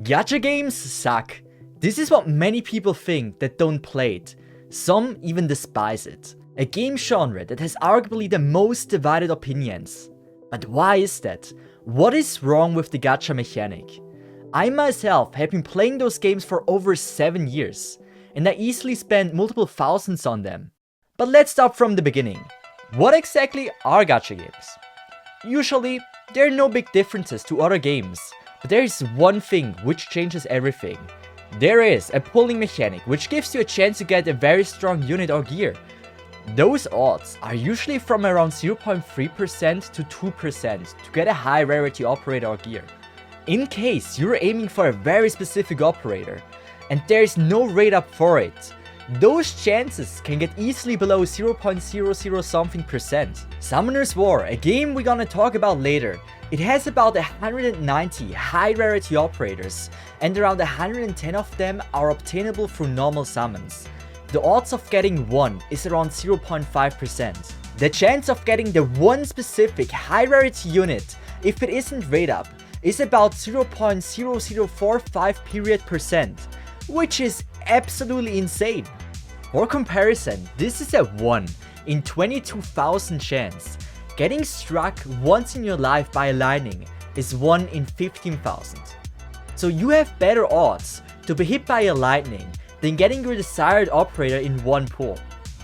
Gacha games suck. This is what many people think that don't play it. Some even despise it. A game genre that has arguably the most divided opinions. But why is that? What is wrong with the gacha mechanic? I myself have been playing those games for over 7 years, and I easily spent multiple thousands on them. But let's start from the beginning. What exactly are gacha games? Usually, there are no big differences to other games, but there is one thing which changes everything. There is a pulling mechanic which gives you a chance to get a very strong unit or gear. Those odds are usually from around 0.3% to 2% to get a high rarity operator or gear. In case you're aiming for a very specific operator and there is no rate up for it, those chances can get easily below 0.00 something percent. Summoner's War, a game we're gonna talk about later, it has about 190 high rarity operators and around 110 of them are obtainable through normal summons. The odds of getting one is around 0.5%. The chance of getting the one specific high rarity unit, if it isn't rate up, is about 0.0045%, which is absolutely insane. For comparison, this is a 1 in 22,000 chance. Getting struck once in your life by a lightning is 1 in 15,000. So you have better odds to be hit by a lightning than getting your desired operator in one pull.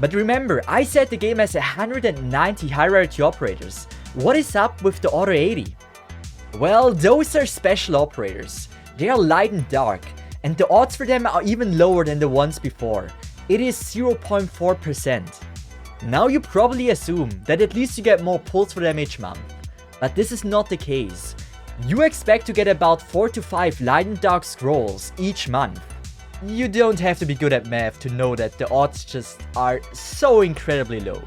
But remember, I said the game has 190 high rarity operators. What is up with the other 80? Well, those are special operators. They are light and dark, and the odds for them are even lower than the ones before. It is 0.4%. Now you probably assume that at least you get more pulls for them each month. But this is not the case. You expect to get about 4 to 5 light and dark scrolls each month. You don't have to be good at math to know that the odds just are so incredibly low.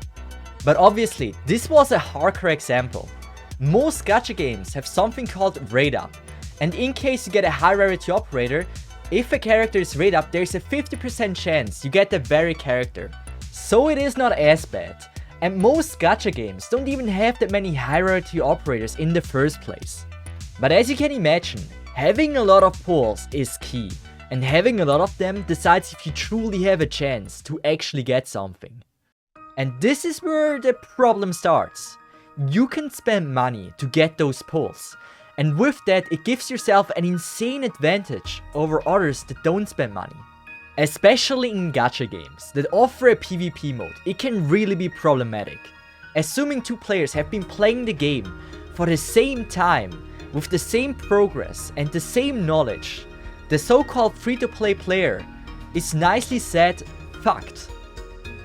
But obviously, this was a hardcore example. Most gacha games have something called rate up, and in case you get a high rarity operator, if a character is rate up, there's a 50% chance you get the very character. So it is not as bad, and most gacha games don't even have that many high rarity operators in the first place. But as you can imagine, having a lot of pulls is key, and having a lot of them decides if you truly have a chance to actually get something. And this is where the problem starts. You can spend money to get those pulls, and with that it gives yourself an insane advantage over others that don't spend money. Especially in gacha games that offer a PvP mode, it can really be problematic. Assuming two players have been playing the game for the same time, with the same progress and the same knowledge, the so-called free-to-play player is nicely said fucked.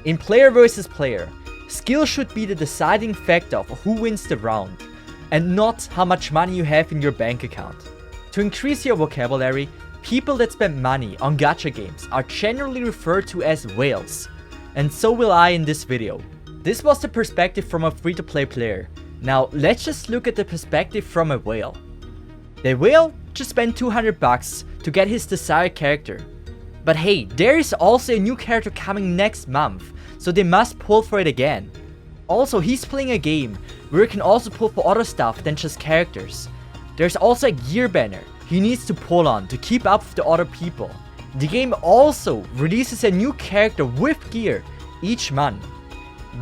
In player versus player, skill should be the deciding factor of who wins the round, and not how much money you have in your bank account. To increase your vocabulary, people that spend money on gacha games are generally referred to as whales, and so will I in this video. This was the perspective from a free-to-play player. Now let's just look at the perspective from a whale. The whale just spent 200 bucks to get his desired character. But hey, there is also a new character coming next month, so they must pull for it again. Also, he's playing a game where you can also pull for other stuff than just characters. There's also a gear banner he needs to pull on to keep up with the other people. The game also releases a new character with gear each month.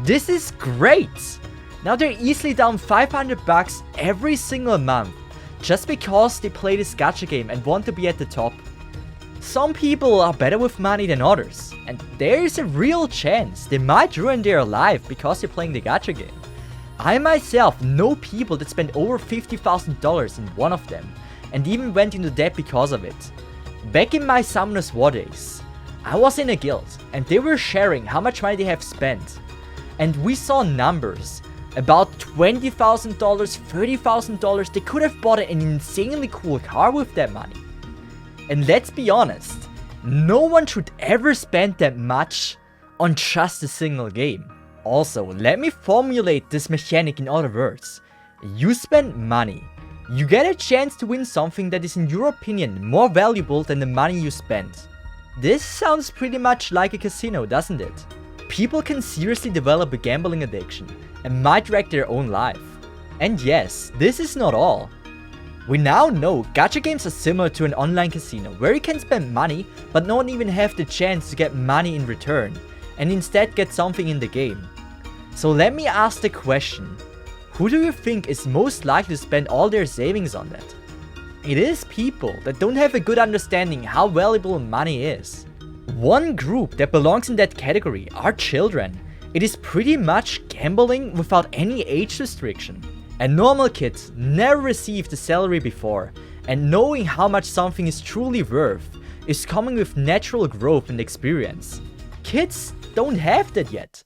This is great! Now they're easily down 500 bucks every single month, just because they play this gacha game and want to be at the top. Some people are better with money than others, and there's a real chance they might ruin their life because they're playing the gacha game. I myself know people that spent over $50,000 in one of them, and even went into debt because of it. Back in my Summoner's War days, I was in a guild, and they were sharing how much money they have spent. And we saw numbers. About $20,000, $30,000, they could have bought an insanely cool car with that money. And let's be honest, no one should ever spend that much on just a single game. Also, let me formulate this mechanic in other words. You spend money. You get a chance to win something that is in your opinion more valuable than the money you spent. This sounds pretty much like a casino, doesn't it? People can seriously develop a gambling addiction and might wreck their own life. And yes, this is not all. We now know gacha games are similar to an online casino where you can spend money but not even have the chance to get money in return and instead get something in the game. So let me ask the question, who do you think is most likely to spend all their savings on that? It is people that don't have a good understanding how valuable money is. One group that belongs in that category are children. It is pretty much gambling without any age restriction. And normal kids never received a salary before, and knowing how much something is truly worth is coming with natural growth and experience. Kids don't have that yet.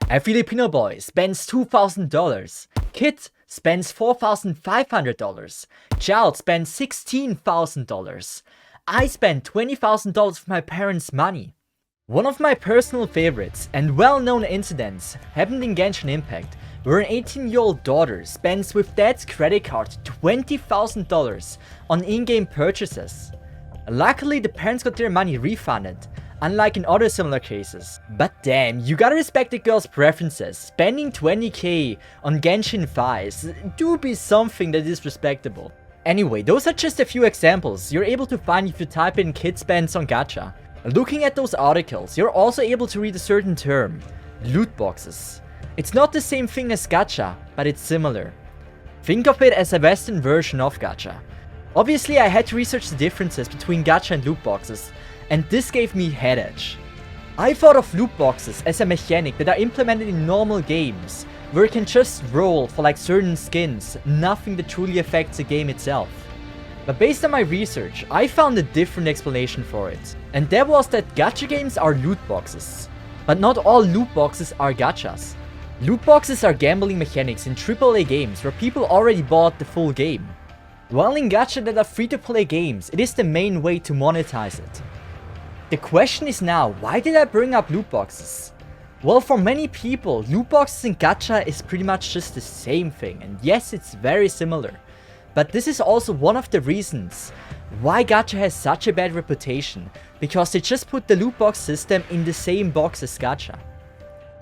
A Filipino boy spends $2,000, kid spends $4,500, child spends $16,000. I spent $20,000 of my parents' money. One of my personal favorites and well-known incidents happened in Genshin Impact, where an 18-year-old daughter spends with dad's credit card $20,000 on in-game purchases. Luckily, the parents got their money refunded, unlike in other similar cases. But damn, you gotta respect the girl's preferences. Spending 20k on Genshin fights do be something that is respectable. Anyway, those are just a few examples you're able to find if you type in kid spends on gacha. Looking at those articles, you're also able to read a certain term, loot boxes. It's not the same thing as gacha, but it's similar. Think of it as a Western version of gacha. Obviously, I had to research the differences between gacha and loot boxes, and this gave me headache. I thought of loot boxes as a mechanic that are implemented in normal games, where you can just roll for like certain skins, nothing that truly affects the game itself. But based on my research, I found a different explanation for it, and that was that gacha games are loot boxes. But not all loot boxes are gachas. Loot boxes are gambling mechanics in AAA games where people already bought the full game. While in gacha that are free-to-play games, it is the main way to monetize it. The question is now, why did I bring up loot boxes? Well, for many people, loot boxes and gacha is pretty much just the same thing, and yes, it's very similar. But this is also one of the reasons why gacha has such a bad reputation, because they just put the loot box system in the same box as gacha.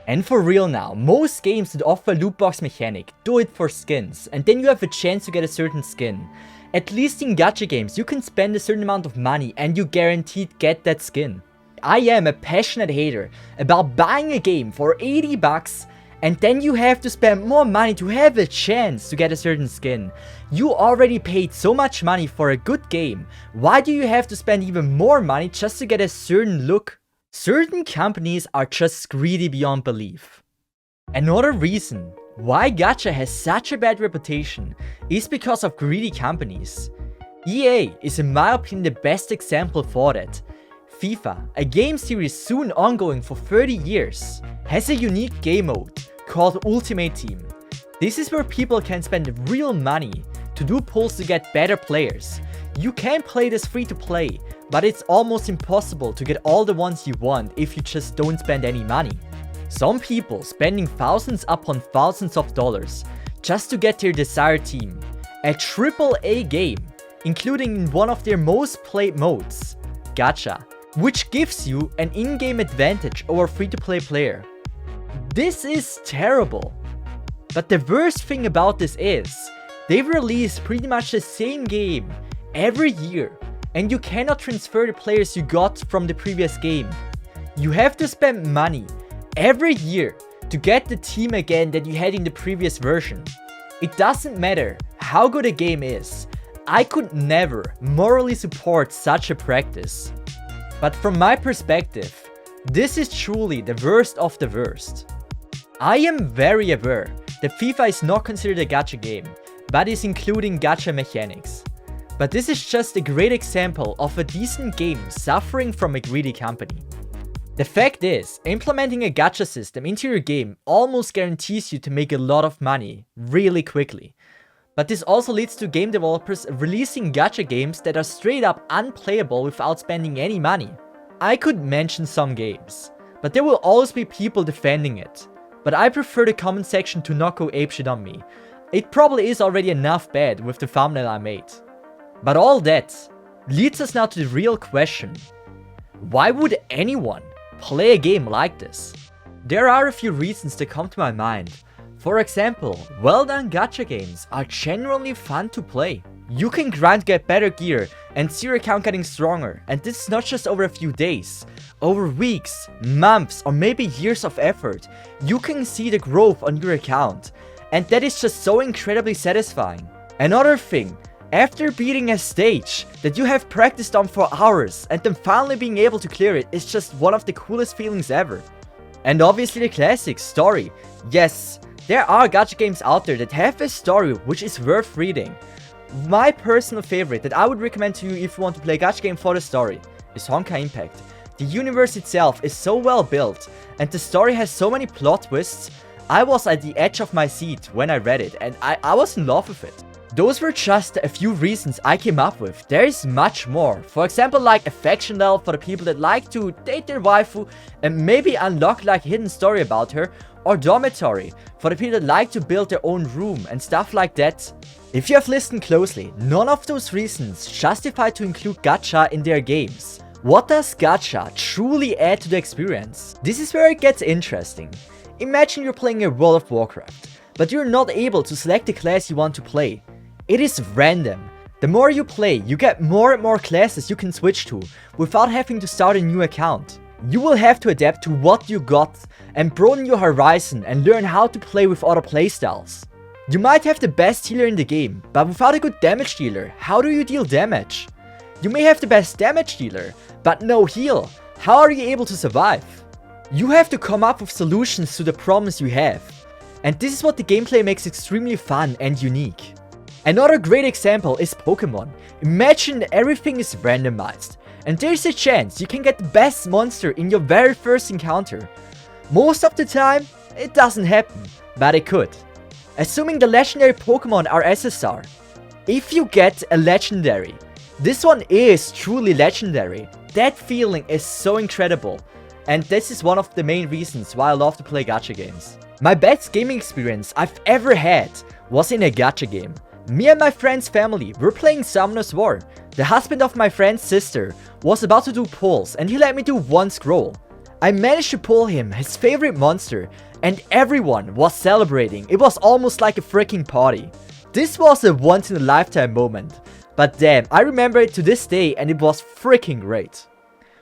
And for real now, most games that offer loot box mechanic do it for skins, and then you have a chance to get a certain skin. At least in gacha games, you can spend a certain amount of money and you guaranteed get that skin. I am a passionate hater about buying a game for 80 bucks and then you have to spend more money to have a chance to get a certain skin. You already paid so much money for a good game, why do you have to spend even more money just to get a certain look? Certain companies are just greedy beyond belief. Another reason why gacha has such a bad reputation is because of greedy companies. EA is in my opinion the best example for that. FIFA, a game series soon ongoing for 30 years, has a unique game mode called Ultimate Team. This is where people can spend real money to do pulls to get better players. You can play this free to play, but it's almost impossible to get all the ones you want if you just don't spend any money. Some people spending thousands upon thousands of dollars just to get their desired team. A AAA game, including in one of their most played modes, Gacha, which gives you an in-game advantage over a free-to-play player. This is terrible. But the worst thing about this is, they've released pretty much the same game every year, and you cannot transfer the players you got from the previous game. You have to spend money every year to get the team again that you had in the previous version. It doesn't matter how good a game is, I could never morally support such a practice. But from my perspective, this is truly the worst of the worst. I am very aware that FIFA is not considered a gacha game, but is including gacha mechanics. But this is just a great example of a decent game suffering from a greedy company. The fact is, implementing a gacha system into your game almost guarantees you to make a lot of money really quickly. But this also leads to game developers releasing gacha games that are straight up unplayable without spending any money. I could mention some games, but there will always be people defending it. But I prefer the comment section to not go apeshit on me. It probably is already enough bad with the thumbnail I made. But all that leads us now to the real question. Why would anyone play a game like this? There are a few reasons that come to my mind. For example, well-done gacha games are generally fun to play. You can grind to get better gear and see your account getting stronger, and this is not just over a few days. Over weeks, months, or maybe years of effort, you can see the growth on your account, and that is just so incredibly satisfying. Another thing, after beating a stage that you have practiced on for hours and then finally being able to clear it is just one of the coolest feelings ever. And obviously the classic story. Yes, there are gacha games out there that have a story which is worth reading. My personal favorite that I would recommend to you if you want to play a gacha game for the story is Honkai Impact. The universe itself is so well built and the story has so many plot twists. I was at the edge of my seat when I read it and I was in love with it. Those were just a few reasons I came up with. There is much more. For example, like affection level for the people that like to date their waifu and maybe unlock like a hidden story about her, or dormitory for the people that like to build their own room and stuff like that. If you have listened closely, none of those reasons justify to include gacha in their games. What does gacha truly add to the experience? This is where it gets interesting. Imagine you're playing a World of Warcraft, but you're not able to select the class you want to play. It is random. The more you play, you get more and more classes you can switch to without having to start a new account. You will have to adapt to what you got and broaden your horizon and learn how to play with other playstyles. You might have the best healer in the game, but without a good damage dealer, how do you deal damage? You may have the best damage dealer, but no heal. How are you able to survive? You have to come up with solutions to the problems you have. And this is what the gameplay makes extremely fun and unique. Another great example is Pokemon. Imagine everything is randomized, and there's a chance you can get the best monster in your very first encounter. Most of the time, it doesn't happen, but it could. Assuming the legendary Pokemon are SSR. If you get a legendary, this one is truly legendary. That feeling is so incredible, and this is one of the main reasons why I love to play gacha games. My best gaming experience I've ever had was in a gacha game. Me and my friend's family were playing Somnom's War. The husband of my friend's sister was about to do pulls and he let me do one scroll. I managed to pull him his favorite monster and everyone was celebrating. It was almost like a freaking party. This was a once in a lifetime moment, but damn, I remember it to this day and it was freaking great.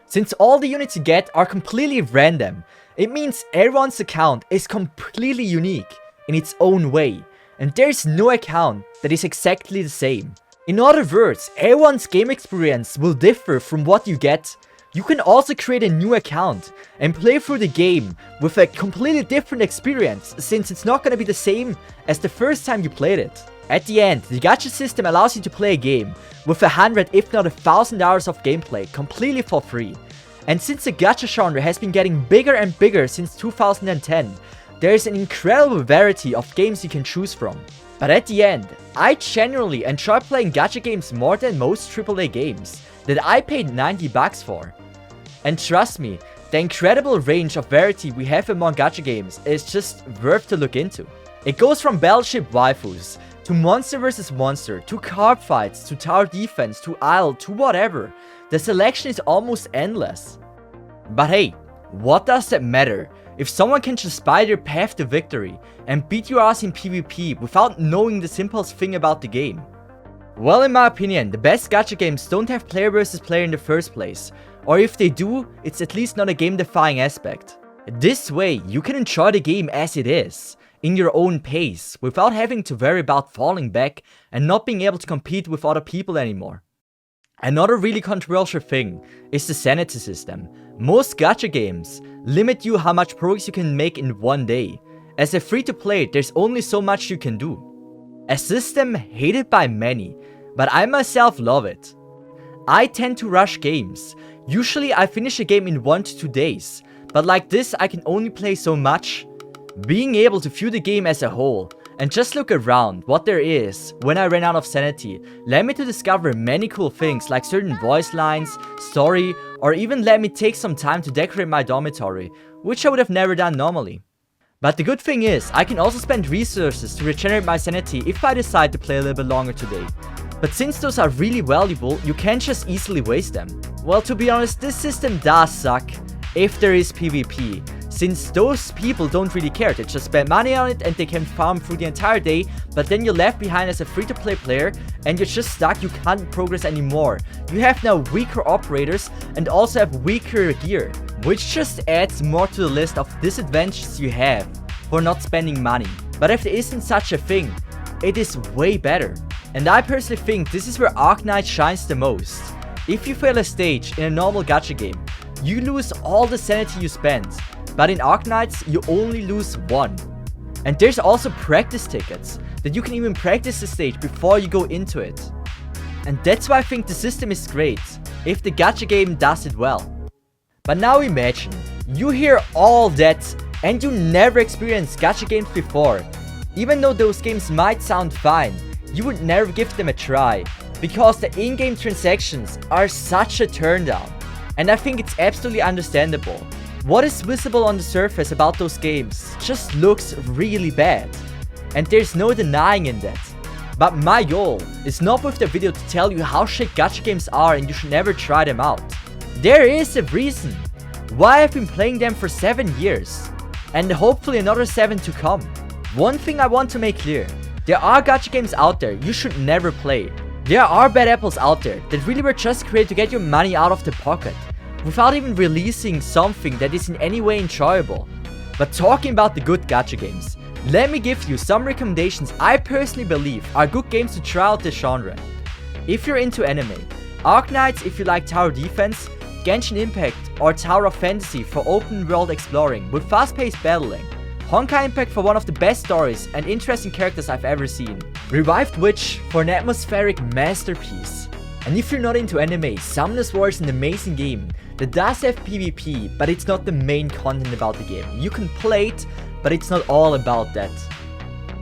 Since all the units you get are completely random, it means everyone's account is completely unique in its own way. And there is no account that is exactly the same. In other words, everyone's game experience will differ from what you get. You can also create a new account and play through the game with a completely different experience, since it's not gonna be the same as the first time you played it. At the end, the gacha system allows you to play a game with 100 if not 1000 hours of gameplay completely for free. And since the gacha genre has been getting bigger and bigger since 2010, there is an incredible variety of games you can choose from. But at the end, I genuinely enjoy playing gacha games more than most AAA games that I paid $90 for. And trust me, the incredible range of variety we have among gacha games is just worth to look into. It goes from battleship waifus, to monster vs monster, to card fights, to tower defense, to isle, to whatever. The selection is almost endless. But hey, what does that matter? If someone can just buy their path to victory and beat your ass in PvP without knowing the simplest thing about the game. Well, in my opinion, the best gacha games don't have player versus player in the first place, or if they do, it's at least not a game-defying aspect. This way, you can enjoy the game as it is, in your own pace, without having to worry about falling back and not being able to compete with other people anymore. Another really controversial thing is the sanity system. Most gacha games limit you how much progress you can make in one day. As a free-to-play, there's only so much you can do. A system hated by many, but I myself love it. I tend to rush games. Usually I finish a game in 1 to 2 days, but like this I can only play so much. Being able to view the game as a whole and just look around what there is when I ran out of sanity led me to discover many cool things like certain voice lines, story, or even let me take some time to decorate my dormitory, which I would have never done normally. But the good thing is, I can also spend resources to regenerate my sanity if I decide to play a little bit longer today. But since those are really valuable, you can't just easily waste them. Well, to be honest, this system does suck if there is PvP, since those people don't really care. They just spend money on it and they can farm through the entire day, but then you're left behind as a free-to-play player and you're just stuck. You can't progress anymore. You have now weaker operators and also have weaker gear, which just adds more to the list of disadvantages you have for not spending money. But if there isn't such a thing, it is way better. And I personally think this is where Arknight shines the most. If you fail a stage in a normal gacha game, you lose all the sanity you spent, but in Arknights you only lose 1. And there's also practice tickets, that you can even practice the stage before you go into it. And that's why I think the system is great, if the gacha game does it well. But now imagine, you hear all that and you never experienced gacha games before. Even though those games might sound fine, you would never give them a try, because the in-game transactions are such a turn down. And I think it's absolutely understandable. What is visible on the surface about those games just looks really bad. And there's no denying in that. But my goal is not with the video to tell you how shit gacha games are and you should never try them out. There is a reason why I've been playing them for 7 years. And hopefully another 7 to come. One thing I want to make clear. There are gacha games out there you should never play. There are bad apples out there that really were just created to get your money out of the pocket, without even releasing something that is in any way enjoyable. But talking about the good gacha games, let me give you some recommendations I personally believe are good games to try out this genre. If you're into anime, Arknights if you like tower defense, Genshin Impact or Tower of Fantasy for open world exploring with fast paced battling, Honkai Impact for one of the best stories and interesting characters I've ever seen, Revived Witch for an atmospheric masterpiece. And if you're not into anime, Summoner's War is an amazing game that does have PvP, but it's not the main content about the game. You can play it, but it's not all about that.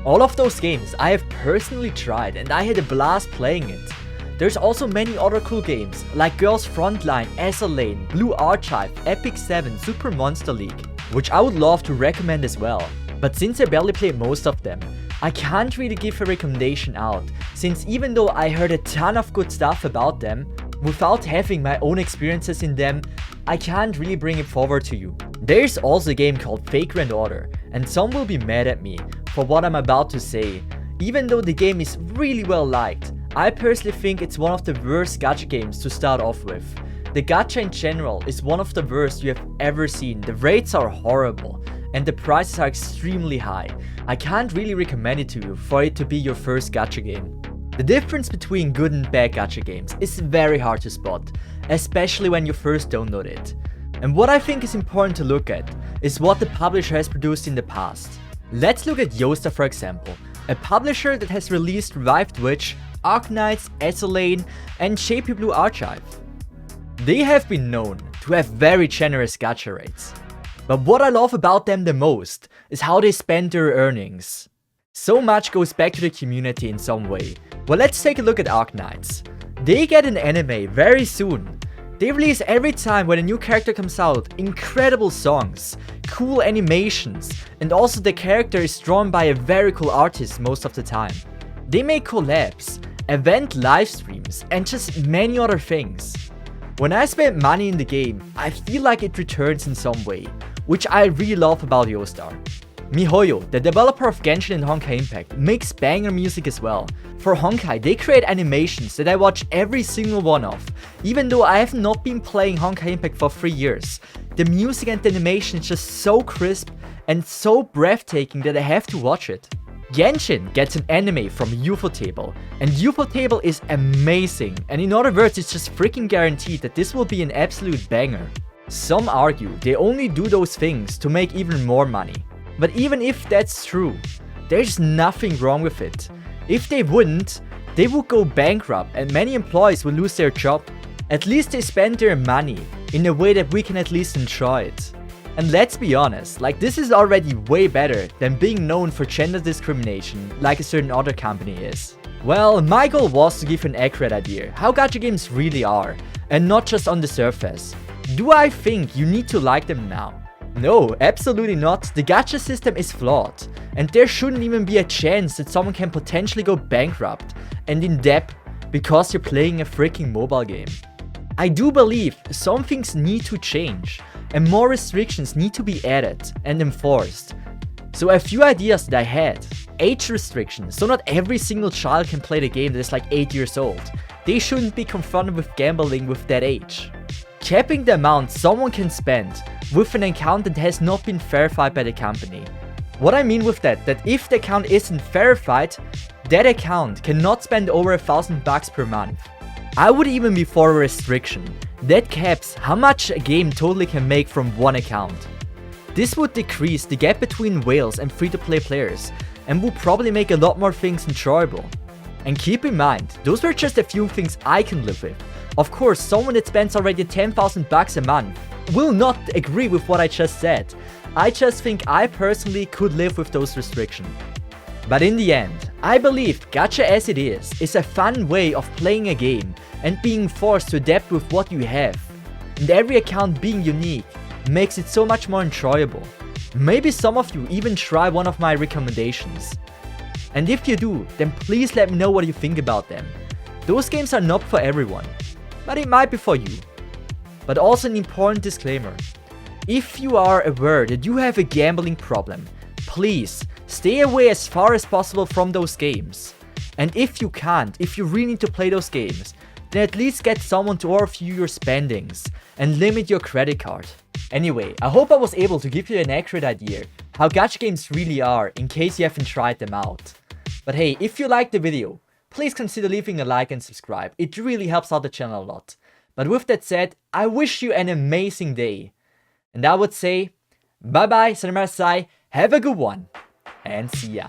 All of those games I have personally tried and I had a blast playing it. There's also many other cool games like Girls Frontline, Lane, Blue Archive, Epic 7, Super Monster League, which I would love to recommend as well. But since I barely played most of them, I can't really give a recommendation out, since even though I heard a ton of good stuff about them, without having my own experiences in them, I can't really bring it forward to you. There's also a game called Fake Grand Order, and some will be mad at me for what I'm about to say. Even though the game is really well liked, I personally think it's one of the worst gacha games to start off with. The gacha in general is one of the worst you have ever seen. The rates are horrible and the prices are extremely high. I can't really recommend it to you for it to be your first gacha game. The difference between good and bad gacha games is very hard to spot, especially when you first download it. And what I think is important to look at is what the publisher has produced in the past. Let's look at Yosta for example, a publisher that has released Revived Witch, Arknights, Lane, and Shapey Blue Archive. They have been known to have very generous gacha rates. But what I love about them the most is how they spend their earnings. So much goes back to the community in some way. Well, let's take a look at Arknights. They get an anime very soon. They release every time when a new character comes out incredible songs, cool animations, and also the character is drawn by a very cool artist most of the time. They make collabs, event live streams, and just many other things. When I spend money in the game, I feel like it returns in some way, which I really love about Yosta. MiHoYo, the developer of Genshin and Honkai Impact, makes banger music as well. For Honkai, they create animations that I watch every single one of. Even though I have not been playing Honkai Impact for 3 years, the music and the animation is just so crisp and so breathtaking that I have to watch it. Genshin gets an anime from Ufotable, and Ufotable is amazing, and in other words it's just freaking guaranteed that this will be an absolute banger. Some argue they only do those things to make even more money. But even if that's true, there's nothing wrong with it. If they wouldn't, they would go bankrupt and many employees will lose their job. At least they spend their money in a way that we can at least enjoy it. And let's be honest, like this is already way better than being known for gender discrimination like a certain other company is. Well, my goal was to give an accurate idea how gacha games really are, and not just on the surface. Do I think you need to like them now? No, absolutely not. The gacha system is flawed, and there shouldn't even be a chance that someone can potentially go bankrupt and in debt because you're playing a freaking mobile game. I do believe some things need to change and more restrictions need to be added and enforced. So a few ideas that I had. Age restrictions, so not every single child can play the game that is like 8 years old. They shouldn't be confronted with gambling with that age. Capping the amount someone can spend with an account that has not been verified by the company. What I mean with that if the account isn't verified, that account cannot spend over $1,000 per month. I would even be for a restriction that caps how much a game totally can make from one account. This would decrease the gap between whales and free-to-play players and would probably make a lot more things enjoyable. And keep in mind, those were just a few things I can live with. Of course, someone that spends already $10,000 a month will not agree with what I just said. I just think I personally could live with those restrictions. But in the end, I believe Gacha as it is a fun way of playing a game and being forced to adapt with what you have. And every account being unique makes it so much more enjoyable. Maybe some of you even try one of my recommendations. And if you do, then please let me know what you think about them. Those games are not for everyone, but it might be for you. But also an important disclaimer. If you are aware that you have a gambling problem, please stay away as far as possible from those games. And if you can't, if you really need to play those games, then at least get someone to overview your spendings and limit your credit card. Anyway, I hope I was able to give you an accurate idea how gacha games really are in case you haven't tried them out. But hey, if you liked the video, please consider leaving a like and subscribe. It really helps out the channel a lot. But with that said, I wish you an amazing day. And I would say, bye bye, have a good one, and see ya.